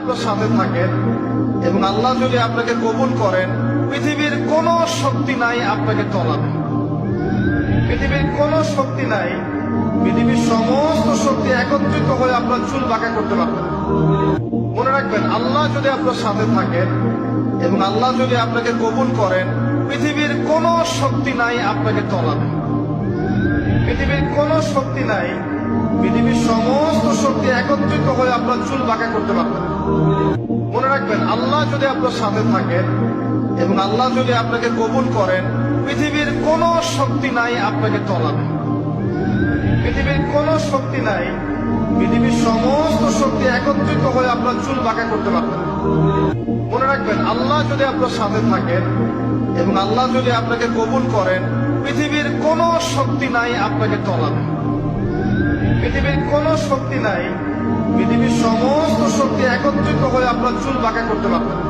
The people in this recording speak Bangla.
আপনার সাথে থাকেন এবং আল্লাহ যদি আপনাকে কবুল করেন, পৃথিবীর কোনো শক্তি নাই আপনাকে তলাবে। পৃথিবীর কোনো শক্তি নাই, পৃথিবীর সমস্ত শক্তি একত্রিত হয়ে আপনার চুল বাঁকা করতে পারবে না। মনে রাখবেন, আল্লাহ যদি আপনার সাথে থাকেন এবং আল্লাহ যদি আপনাকে কবুল করেন, পৃথিবীর কোনো শক্তি নাই আপনাকে তলাবে। পৃথিবীর কোনো শক্তি নাই, পৃথিবীর সমস্ত শক্তি একত্রিত হয়ে আপনার চুল বাঁকা করতে পারবে না। মনে রাখবেন, আল্লাহ যদি আপনার সাথে থাকেন এবং আল্লাহ যদি আপনাকে কবুল করেন, পৃথিবীর কোনো শক্তি নাই আপনাকে তলাবে। পৃথিবীর কোনো শক্তি নাই, পৃথিবীর সমস্ত শক্তি একত্রিত হয়ে আপনার চুল বাঁকা করতে পারবে না। মনে রাখবেন, আল্লাহ যদি আপনার সাথে থাকেন এবং আল্লাহ যদি আপনাকে কবুল করেন, পৃথিবীর কোনো শক্তি নাই আপনাকে তলাবে। পৃথিবীর কোনো শক্তি নাই, পৃথিবীর সমস্ত শক্তি একত্রিত হয়ে আপনার চুল বাঁকা করতে পারবে না।